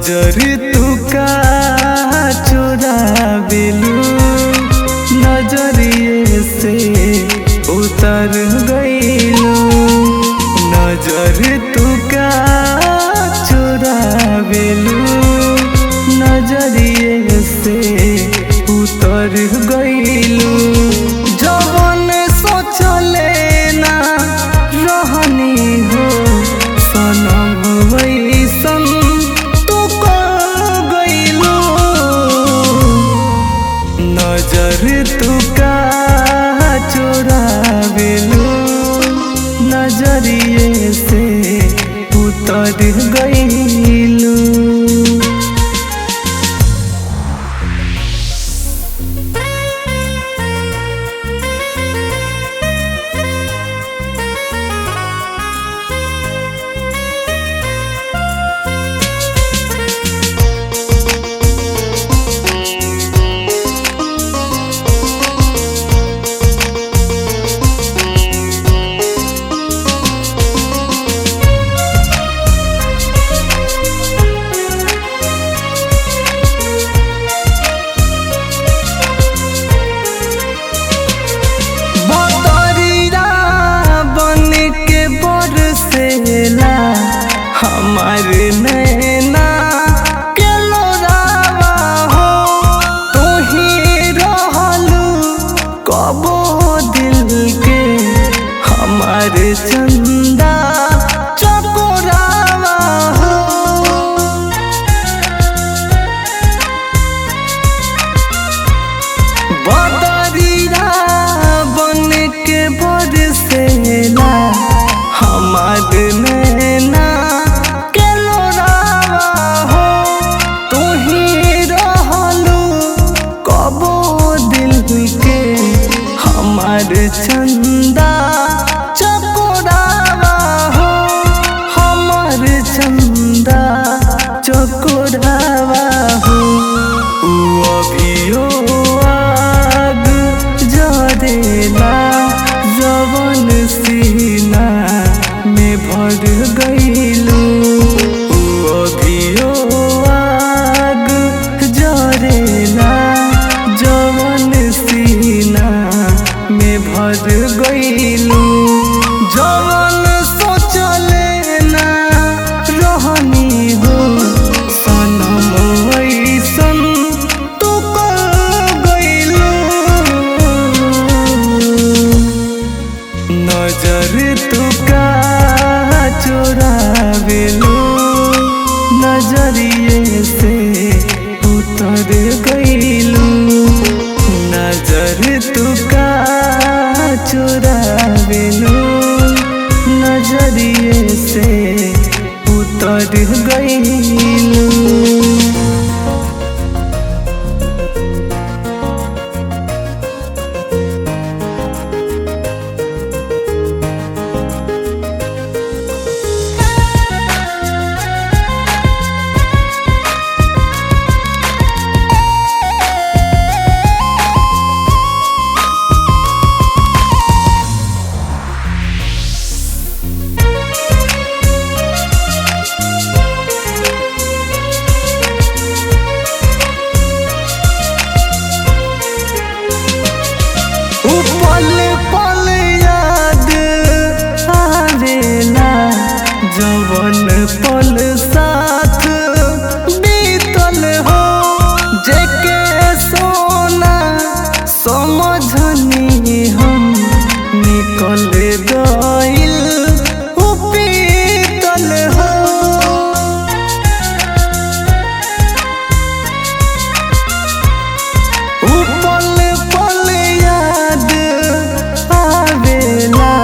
नजर तू का चुरावेलू नजरिए से उतर गईलू। नजर तू का चुरावेलू नजरिए से उतर गईलू। जवन सोचले ना रहनी हो सनम वैसन तू कर गईलू। नजर तू का चुरावेलू नजरिए से उतर गईलू। हमारे नैना के लोरावा हो तू ही रहलू कबो दिल के हमारे चंदा चकोरावा हो। बदरिया बन के बरसेला हमारे नैना हमारे चंदा चकोरावा हो हमारे चंदा चकोरावा हो। अभियो आग जरेला जवन सीना में भर गईलू। अभियो आग जरेला जवन सीना में भर गईलू। जवन सोचले ना रहनी हो सनम वैसन तू कर गईलू। नजर तू का चुरावेलू नजरिए से उतर गईलू। नजर तू का चुरावेलू नजरिए से उतर गईलू। पल पल याद आवेला जवन पल साथ बीतल हो जेके सोना समझनी हम निकल गइल उपीतल हो। पल पल याद आवेला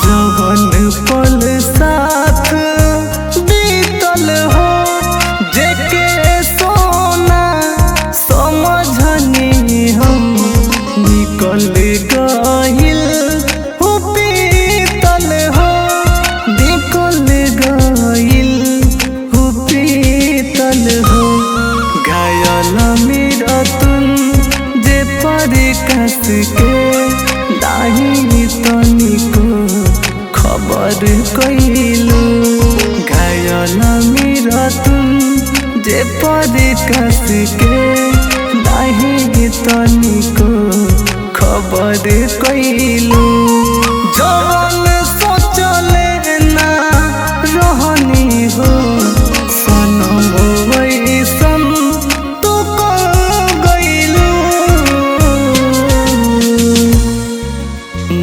जवन पल साथ बीतल हो जेके सोना समझनी हम निकल गइल उपीतल हो। निकल गइल उपीतल हो। घायल मेरा तुम जे पर कस के दाही तनिको खबर कइलू। घायल मेरा तुम जे पर कस के नहीं तनिको खबर कैलू जवन सोचले ना रहनी हो सनम वैसन तो गईलू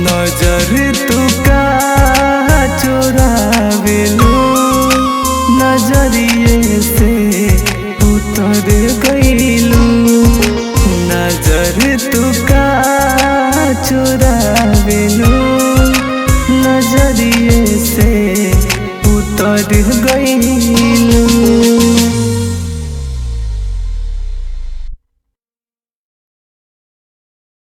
नजर तुका चुरावेलू नजरिए से उतर गईलू नजर तुका चुरावेलू नजरिए से उतर गईलू।